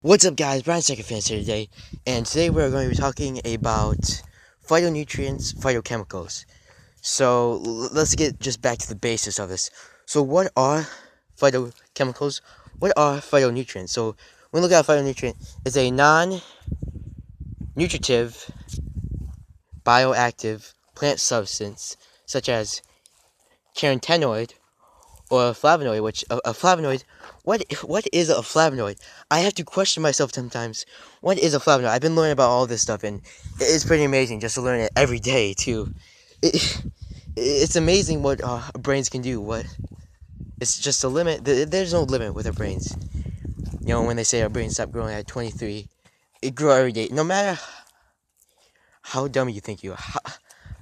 What's up, guys? Brian Secondfans here today, and today we're going to be talking about phytonutrients, phytochemicals. So let's get just back to the basis of this. So what are phytochemicals? What are phytonutrients? So when we look at a phytonutrient, it's a non-nutritive, bioactive plant substance such as carotenoid or a flavonoid, which a flavonoid, what is a flavonoid? I have to question myself sometimes. What is a flavonoid? I've been learning about all this stuff, and it's pretty amazing just to learn it every day too. It's amazing what our brains can do. It's just a limit. There's no limit with our brains. You know, when they say our brains stop growing at 23, it grows every day. No matter how dumb you think you are,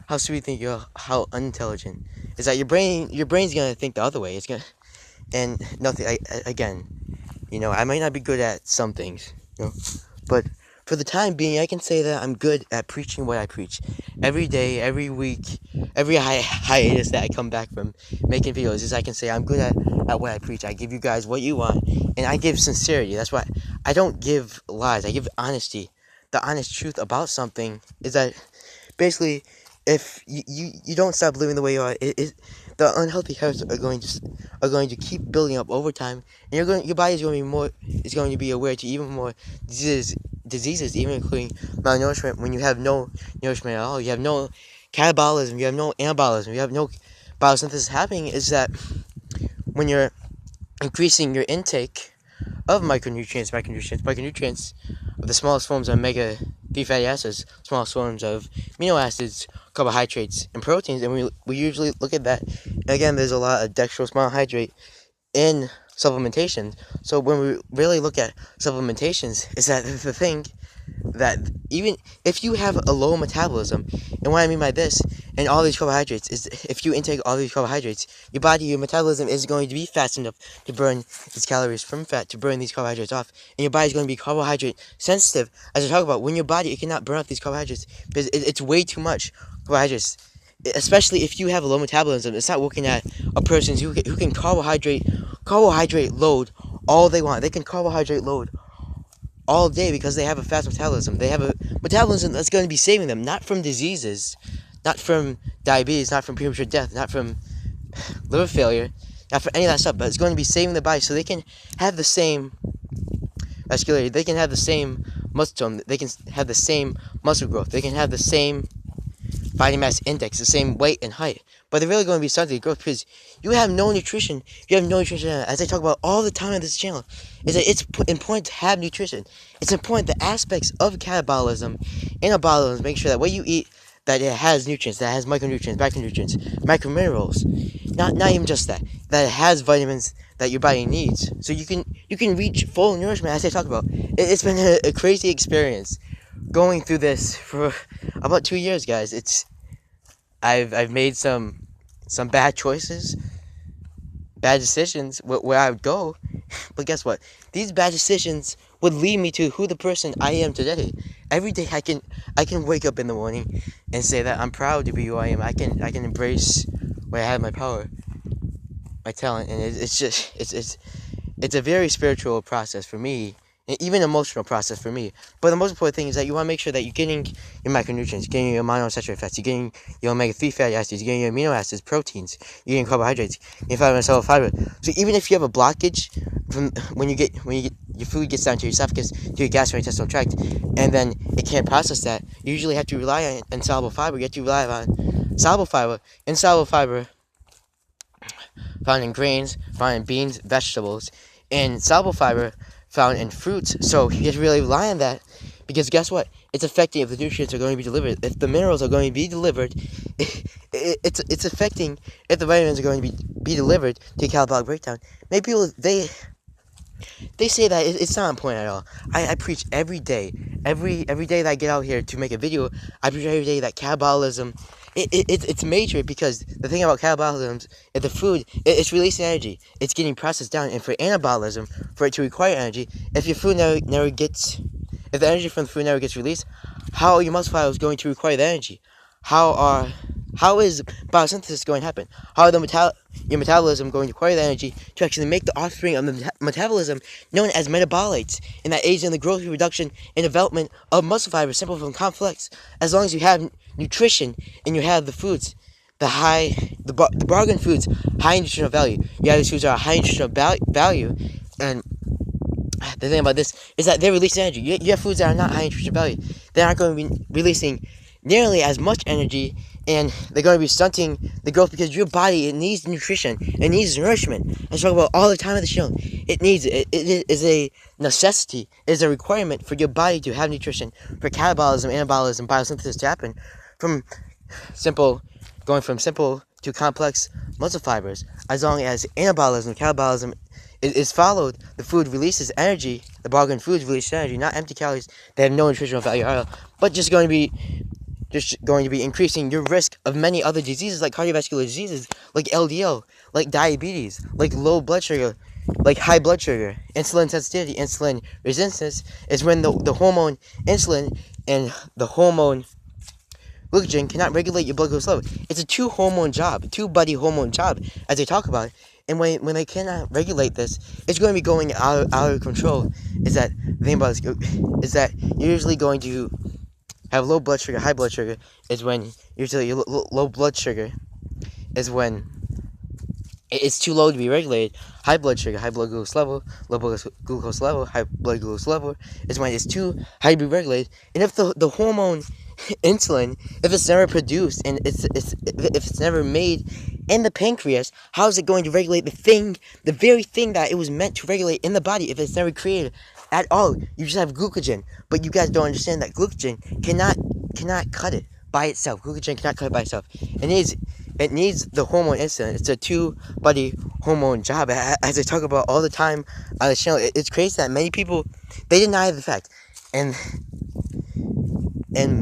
how stupid you think you are, how unintelligent, is that your brain's gonna think the other way. It's gonna. And nothing, again, I might not be good at some things, but for the time being, I can say that I'm good at preaching what I preach. Every day, every week, every hiatus that I come back from making videos, is I can say I'm good at what I preach. I give you guys what you want, and I give sincerity. That's why I don't give lies. I give honesty. The honest truth about something is that, basically, if you don't stop living the way you are, the unhealthy habits are going to keep building up over time, and your body is going to be aware to even more diseases, even including malnourishment. When you have no nourishment at all, you have no catabolism, you have no anabolism, you have no biosynthesis happening. Is that when you're increasing your intake of micronutrients, of the smallest forms of omega-3 fatty acids, smallest forms of amino acids, carbohydrates, and proteins, and we usually look at that. And again, there's a lot of dextrose monohydrate in supplementation. So when we really look at supplementations, is that the thing that even if you have a low metabolism, and what I mean by this, and all these carbohydrates, is if you intake all these carbohydrates, your metabolism is going to be fast enough to burn these calories from fat, to burn these carbohydrates off, and your body is going to be carbohydrate sensitive. As I talk about, when your body, it cannot burn off these carbohydrates because it's way too much carbohydrates. Especially if you have a low metabolism, it's not looking at a person who can carbohydrate load all they want. They can carbohydrate load all day because they have a fast metabolism. They have a metabolism that's going to be saving them, not from diseases, not from diabetes, not from premature death, not from liver failure, not for any of that stuff, but it's going to be saving the body so they can have the same vascularity, they can have the same muscle tone, they can have the same muscle growth, they can have the same body mass index, the same weight and height, but they're really going to be stunted growth because you have no nutrition. You have no nutrition, as I talk about all the time on this channel, is that it's important to have nutrition. It's important the aspects of catabolism and anabolism, make sure that what you eat, that it has nutrients, that it has micronutrients, macronutrients, microminerals, not even just that it has vitamins that your body needs, so you can reach full nourishment. As I talk about, it's been a crazy experience going through this for about 2 years, guys. I've made some bad choices, bad decisions where I would go, but guess what? These bad decisions would lead me to who the person I am today. Every day I can wake up in the morning and say that I'm proud to be who I am. I can embrace where I have my power, my talent, and it's a very spiritual process for me, and even emotional process for me. But the most important thing is that you want to make sure that you're getting your macronutrients, you're getting your monounsaturated fats, you're getting your omega-3 fatty acids, you're getting your amino acids, proteins, you're getting carbohydrates, you're getting fiber. So even if you have a blockage from when you get your food gets down to your esophagus, to your gastrointestinal tract, and then it can't process that, you usually have to rely on insoluble fiber. You have to rely on soluble fiber. Insoluble fiber found in grains, found in beans, vegetables, and soluble fiber found in fruits. So you have to really rely on that, because guess what? It's affecting if the nutrients are going to be delivered, if the minerals are going to be delivered. It's affecting if the vitamins are going to be delivered to catabolic breakdown. Maybe people, they say that it's not important at all. I preach every day. Every day that I get out here to make a video, I preach every day that catabolism, it's major, because the thing about catabolism is the food, it's releasing energy. It's getting processed down, and for anabolism, for it to require energy, if your food never gets, if the energy from the food never gets released, how are your muscle fibers going to require the energy? How are How is biosynthesis going to happen? How are your metabolism going to acquire the energy to actually make the offspring of the metabolism known as metabolites, and that aids in the growth, reproduction, and development of muscle fibers, simple from complex, as long as you have nutrition and you have the foods, the bargain foods, high nutritional value. You have these foods that are high nutritional value, and the thing about this is that they're releasing energy. You have foods that are not high nutritional value. They're not going to be releasing nearly as much energy, and they're going to be stunting the growth because your body, it needs nutrition, it needs nourishment. I talk about all the time at the show. It needs it. It is a necessity. It is a requirement for your body to have nutrition, for catabolism, anabolism, biosynthesis to happen, from simple, going from simple to complex muscle fibers. As long as anabolism, catabolism is followed, the food releases energy. The bargain foods release energy, not empty calories. They have no nutritional value at all, but just going to be increasing your risk of many other diseases like cardiovascular diseases, like LDL, like diabetes, like low blood sugar, like high blood sugar. Insulin sensitivity, insulin resistance is when the hormone insulin and the hormone glucagon cannot regulate your blood glucose level. It's a two-buddy hormone job, as they talk about. And when they cannot regulate this, it's going to be going out of control. Is that the thing about this? Is that you're usually going to have low blood sugar, high blood sugar is when usually your low blood sugar is when it's too low to be regulated. High blood sugar, high blood glucose level, low blood glucose level, high blood glucose level is when it's too high to be regulated. And if the hormone insulin, if it's never produced and if it's never made in the pancreas, how is it going to regulate the very thing that it was meant to regulate in the body if it's never created at all? You just have glucagon, but you guys don't understand that glucagon cannot cut it by itself. Glucagon cannot cut it by itself. It needs the hormone insulin. It's a two-buddy hormone job, as I talk about all the time on the channel. It's crazy that many people, they deny the fact, and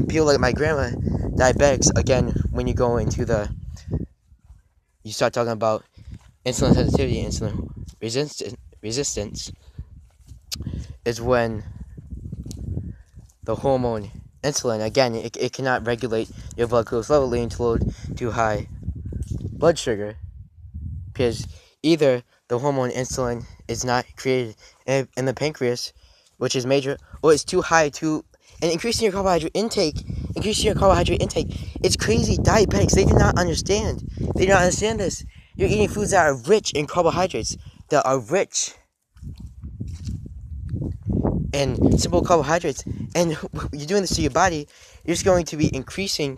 people like my grandma, diabetics, again, when you go into you start talking about insulin sensitivity, insulin resistance, is when the hormone insulin, again, it cannot regulate your blood glucose level, leading to high blood sugar, because either the hormone insulin is not created in the pancreas, which is major, or it's too high, and increasing your carbohydrate intake, it's crazy. Diabetics, they do not understand this. You're eating foods that are rich in carbohydrates, that are rich in simple carbohydrates, and you're doing this to your body. You're just going to be increasing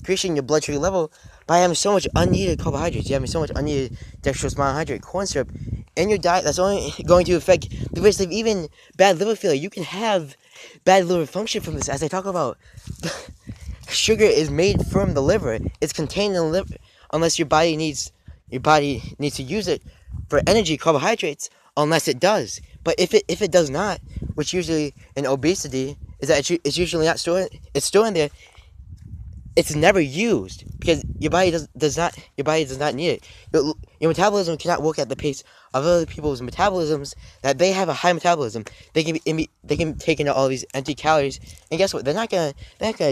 your blood sugar level by having so much unneeded carbohydrates. You're having so much unneeded dextrose monohydrate, corn syrup in your diet. That's only going to affect the risk of even bad liver failure. You can have bad liver function from this, as I talk about. Sugar is made from the liver. It's contained in the liver, unless your body needs to use it for energy, carbohydrates, unless it does. But if it does not, which usually in obesity is that it's usually not stored. It's stored in there. It's never used because your body does not need it. Your metabolism cannot work at the pace of other people's metabolisms. That they have a high metabolism. They can take in all these empty calories, and guess what? They're not gonna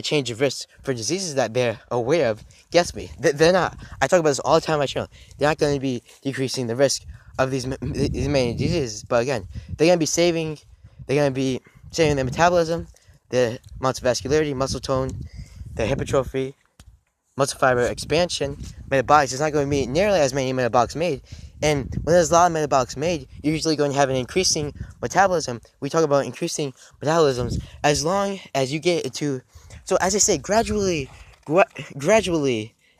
change the risks for diseases that they're aware of. Guess me, they're not. I talk about this all the time on my channel. They're not going to be decreasing the risk of these many diseases. But again, they're gonna be saving their metabolism, the amounts of vascularity, muscle tone, the hypertrophy, muscle fiber expansion, metabolics. There's not going to be nearly as many metabolics made. And when there's a lot of metabolics made, you're usually going to have an increasing metabolism. We talk about increasing metabolisms as long as you get into. So as I say, gradually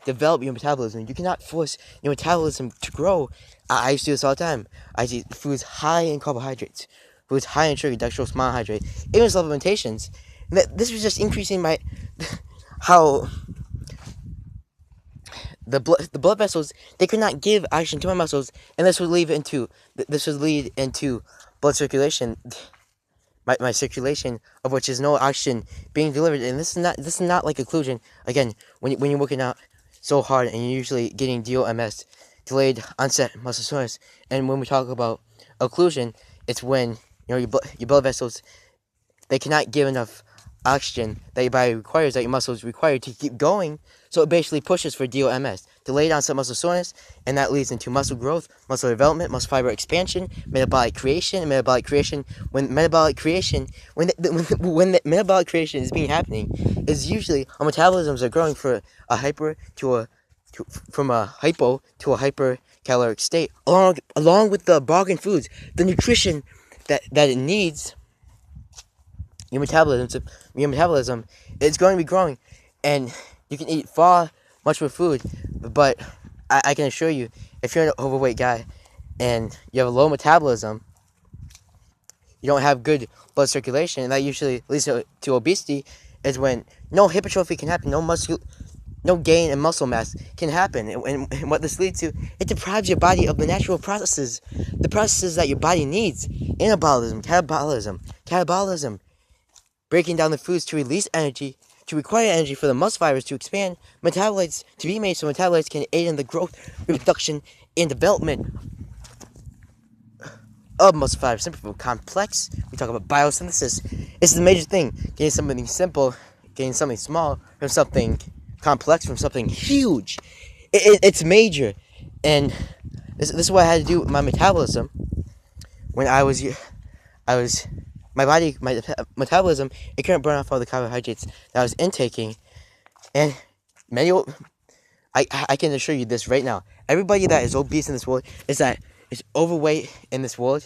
develop your metabolism. You cannot force your metabolism to grow. I used to do this all the time. I eat foods high in carbohydrates, foods high in sugar, dextrose monohydrate, even supplementations. And this was just increasing my how the blood vessels, they could not give oxygen to my muscles, and this would lead into blood circulation, my circulation, of which is no oxygen being delivered. And this is not like occlusion. Again, when you're working out so hard and you're usually getting DOMS, delayed onset muscle soreness. And when we talk about occlusion, it's when your blood vessels, they cannot give enough oxygen that your body requires, that your muscles require to keep going. So it basically pushes for DOMS, delayed onset muscle soreness, and that leads into muscle growth, muscle development, muscle fiber expansion, metabolic creation, and metabolic creation. When the metabolic creation is being happening, is usually our metabolisms are growing for a hyper to a from a hypo to a hypercaloric state, along with the bargain foods, the nutrition that it needs. Your metabolism is going to be growing, and you can eat far much more food, but I can assure you, if you're an overweight guy and you have a low metabolism, you don't have good blood circulation, and that usually leads to obesity, is when no hypertrophy can happen, no gain in muscle mass can happen. And what this leads to, it deprives your body of the natural processes, the processes that your body needs. Catabolism, breaking down the foods to release energy, to require energy for the muscle fibers to expand, metabolites to be made, so metabolites can aid in the growth, reproduction, and development of muscle fibers. Simply from complex, we talk about biosynthesis. This is the major thing. Getting something simple, getting something small from something complex, from something huge. It's major. And this is what I had to do with my metabolism when I was my metabolism, it couldn't burn off all the carbohydrates that I was intaking. And I can assure you this right now. Everybody that is obese in this world is overweight in this world.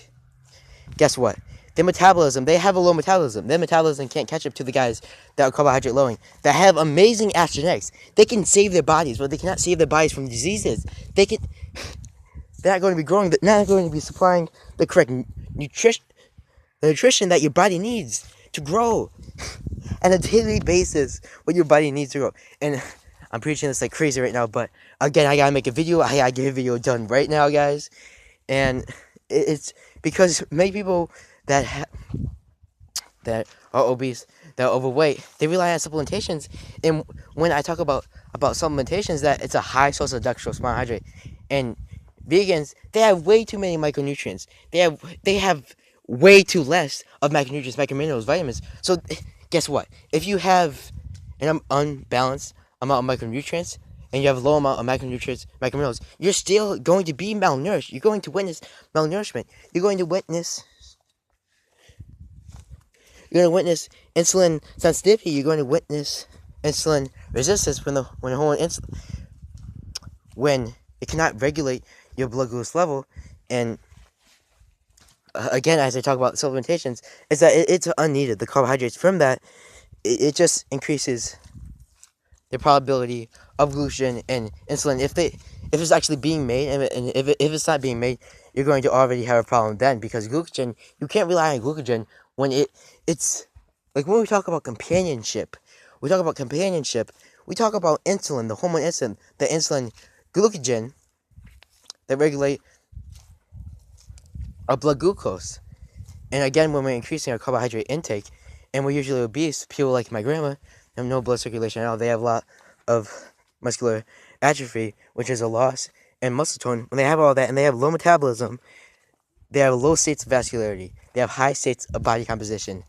Guess what? Their metabolism, they have a low metabolism. Their metabolism can't catch up to the guys that are carbohydrate lowering, that have amazing astronetics. They can save their bodies, but they cannot save their bodies from diseases. They're not going to be growing, they're not going to be supplying the correct nutrition that your body needs to grow on a daily basis, what your body needs to grow. And I'm preaching this like crazy right now, but again, I gotta make a video. I gotta get a video done right now, guys. And it's because many people that are obese, that are overweight, they rely on supplementations. And when I talk about supplementations, that it's a high source of dextrose monohydrate. And vegans, they have way too many micronutrients. They have way too less of macronutrients, microminerals, vitamins. So guess what? If you have an unbalanced amount of micronutrients and you have a low amount of macronutrients, microminerals, you're still going to be malnourished. You're going to witness malnourishment. You're going to witness insulin sensitivity. You're going to witness insulin resistance when it cannot regulate your blood glucose level. And again, as I talk about supplementations, is that it's unneeded. The carbohydrates from that, it just increases the probability of glucogen and insulin. If it's actually being made, and if it's not being made, you're going to already have a problem then, because glucogen, you can't rely on glucogen when it's like when we talk about companionship. We talk about insulin, the hormone insulin, the insulin glucogen that regulate our blood glucose. And again, when we're increasing our carbohydrate intake, and we're usually obese, people like my grandma have no blood circulation at all. They have a lot of muscular atrophy, which is a loss in muscle tone. When they have all that and they have low metabolism, they have low states of vascularity. They have high states of body composition.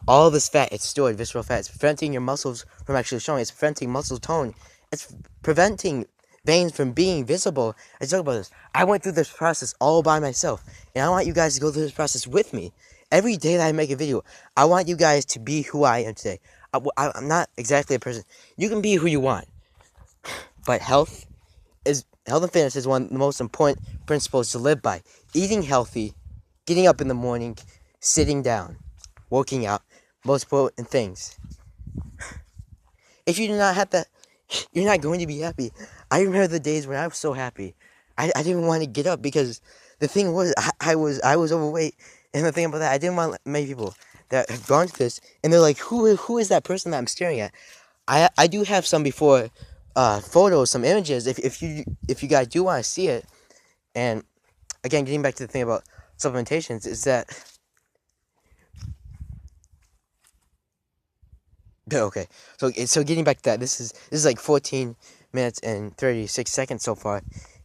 All this fat, it's stored, visceral fat. It's preventing your muscles from actually showing. It's preventing muscle tone. It's preventing veins from being visible. I talk about this. I went through this process all by myself, and I want you guys to go through this process with me. Every day that I make a video, I want you guys to be who I am today. I'm not exactly a person. You can be who you want, but health and fitness is one of the most important principles to live by. Eating healthy, getting up in the morning, sitting down, working out, most important things. If you do not have that, you're not going to be happy. I remember the days when I was so happy. I didn't want to get up, because the thing was, I was overweight. And the thing about that, I didn't want many people that have gone through this, and they're like, who is that person that I'm staring at? I do have some before photos, some images, if you guys do want to see it. And again, getting back to the thing about supplementations, is that okay. So getting back to that, this is like 14 minutes and 36 seconds so far,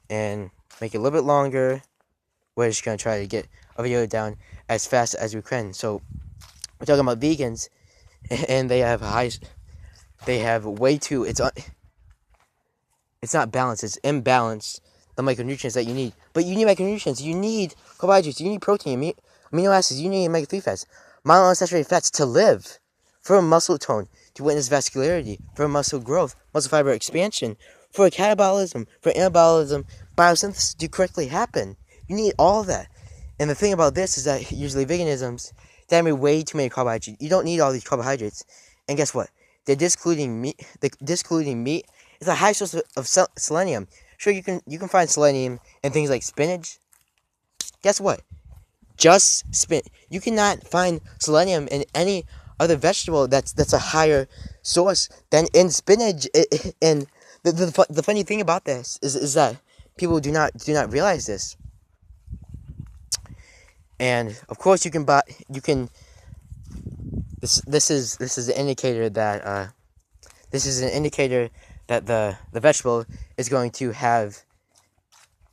and make it a little bit longer. We're just gonna try to get a video down as fast as we can. So we're talking about vegans, and they have way too, it's not balanced, it's imbalanced, the micronutrients that you need. But you need micronutrients, you need carbohydrates, you need protein, amino acids, you need omega-3 fats, monounsaturated fats to live, for muscle tone, to witness vascularity, for muscle growth, muscle fiber expansion, for catabolism, for anabolism, biosynthesis to correctly happen. You need all of that. And the thing about this is that usually veganisms, they have way too many carbohydrates. You don't need all these carbohydrates. And guess what? They're discluding meat. It's a high source of selenium. Sure, you can find selenium in things like spinach. Guess what? Just spinach. You cannot find selenium in any other vegetable that's a higher source than in spinach. And the funny thing about this is that people do not realize this. And of course, this is an indicator that the vegetable is going to have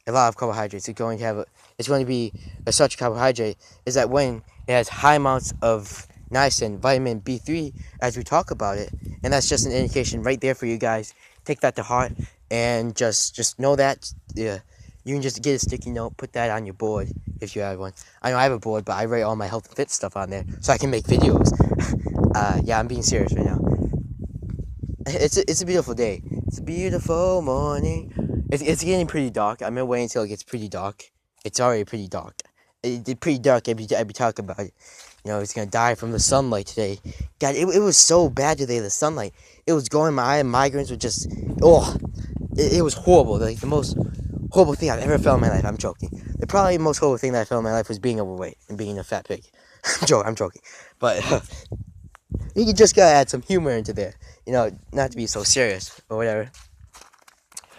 a lot of carbohydrates. It's going to be a such carbohydrate is that when it has high amounts of niacin, vitamin B3, as we talk about it, and that's just an indication right there for you guys. Take that to heart and just know that. Yeah, you can just get a sticky note, put that on your board if you have one. I know I have a board, but I write all my health and fit stuff on there so I can make videos. Yeah, I'm being serious right now. It's a beautiful day. It's a beautiful morning. It's getting pretty dark. I'm gonna wait until it gets pretty dark. It's already pretty dark. It's pretty dark every talk about it. You know, it's gonna die from the sunlight today. God, it was so bad today, the sunlight. It was going in my eye, migraines were just, it was horrible. Like, the most horrible thing I've ever felt in my life. I'm joking. The probably most horrible thing that I felt in my life was being overweight and being a fat pig. I'm joking. But, you just gotta add some humor into there. You know, not to be so serious or whatever.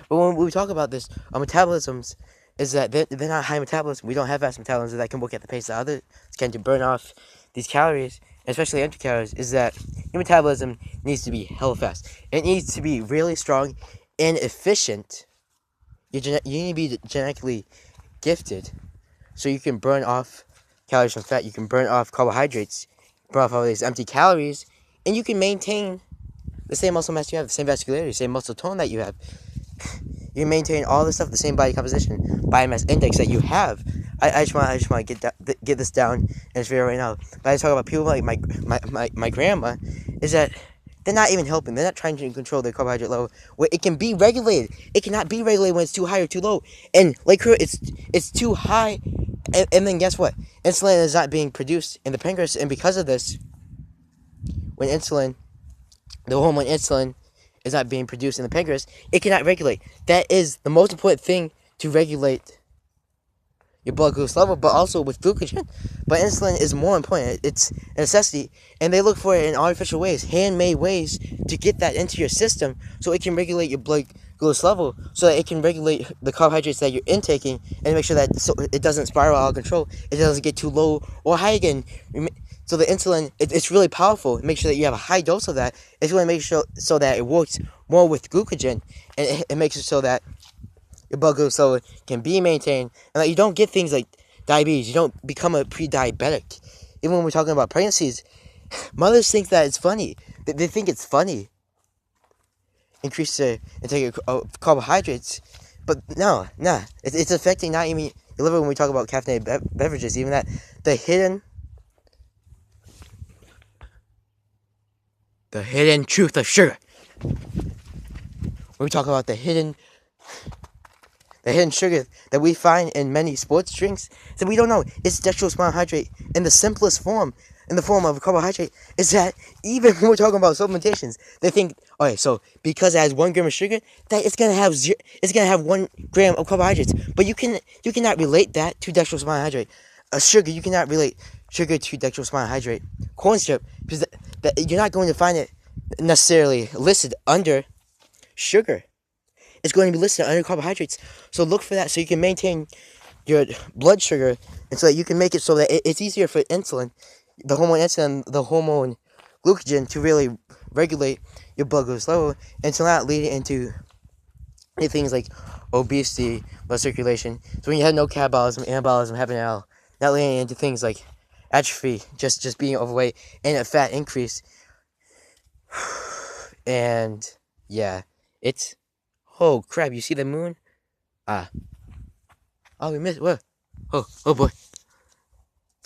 But when we talk about this, our metabolisms is that they're not high metabolism. We don't have fast metabolism that can work at the pace that others can to burn off these calories, especially empty calories. Is that your metabolism needs to be hella fast. It needs to be really strong and efficient. You need to be genetically gifted so you can burn off calories from fat. You can burn off carbohydrates, burn off all these empty calories, and you can maintain the same muscle mass you have, the same vascularity, the same muscle tone that you have. You maintain all this stuff, the same body composition, body mass index that you have. I just want to get this down in this video right now. But I talk about people like my grandma, is that they're not even helping. They're not trying to control their carbohydrate level. Where it can be regulated. It cannot be regulated when it's too high or too low. And like her, it's too high. And then guess what? Insulin is not being produced in the pancreas, and because of this, when the hormone insulin is not being produced in the pancreas, it cannot regulate. That is the most important thing to regulate your blood glucose level, but also with glucogen. But insulin is more important. It's a necessity, and they look for it in artificial ways, handmade ways to get that into your system so it can regulate your blood glucose level, so that it can regulate the carbohydrates that you're intaking and make sure that so it doesn't spiral out of control, it doesn't get too low or high again. So the insulin, it's really powerful. Make sure that you have a high dose of that. It's going to make sure so that it works more with glucogen, and it makes it so that your blood glucose level can be maintained, and that you don't get things like diabetes. You don't become a pre-diabetic. Even when we're talking about pregnancies, mothers think that it's funny. They think it's funny. Increase the intake of carbohydrates, but no, nah. It's affecting not even your liver when we talk about caffeinated beverages. Even that, the hidden truth of sugar. When we talk about the hidden sugar that we find in many sports drinks, that we don't know, it's dextrose monohydrate in the simplest form, in the form of a carbohydrate. Is that even when we're talking about supplementations, they think, okay, so because it has 1 gram of sugar, that it's gonna have 1 gram of carbohydrates. But you cannot relate that to dextrose monohydrate. Sugar, you cannot relate sugar to dextrose monohydrate. Corn syrup, because that you're not going to find it necessarily listed under sugar. It's going to be listed under carbohydrates. So look for that so you can maintain your blood sugar, and so that you can make it so that it's easier for insulin, the hormone glucogen, to really regulate your blood glucose level, and to not lead into things like obesity, blood circulation. So when you have no catabolism, anabolism happening at all, not leading into things like atrophy, just being overweight, and a fat increase, And yeah, it's oh crap! You see the moon? Ah, oh we missed what? Oh boy!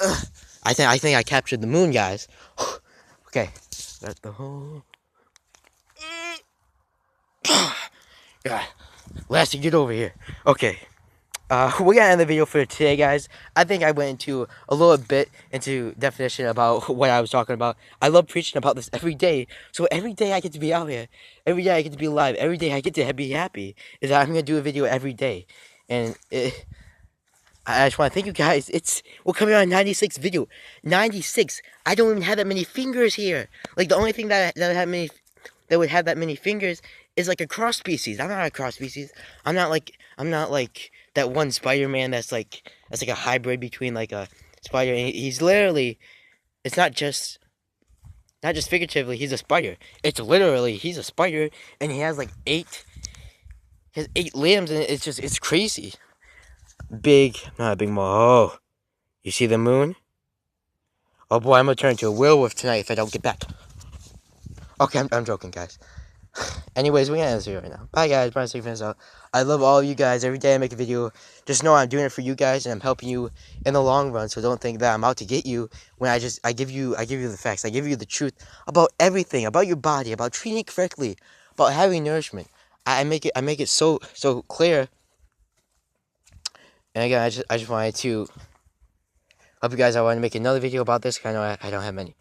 Ugh. I think I captured the moon, guys. Okay, that's the whole. God, Lassie, get over here. Okay. We're gonna end the video for today, guys. I think I went into a little bit into definition about what I was talking about. I love preaching about this every day. So every day I get to be out here. Every day I get to be alive. Every day I get to be happy. Is that I'm gonna do a video every day. And I just want to thank you guys. We're coming on 96 video. 96. I don't even have that many fingers here. Like the only thing that would have that many fingers is like a cross species. I'm not a cross species. I'm not like that one Spider-Man that's like a hybrid between like a spider and he's literally it's not just figuratively, he's a spider. It's literally he's a spider and he has like he has 8 limbs and it's crazy. Not a big mo. Oh, you see the moon? Oh boy, I'm gonna turn into a werewolf tonight if I don't get back. Okay, I'm joking, guys. Anyways, we're gonna end this video right now. Bye, guys. Brian, 6 minutes out. I love all of you guys. Every day I make a video, just know I'm doing it for you guys, and I'm helping you in the long run. So don't think that I'm out to get you. When I give you the facts. I give you the truth about everything, about your body, about treating it correctly, about having nourishment. I make it so clear. And again, I just wanted to help you guys. I want to make another video about this. 'Cause I know I don't have many.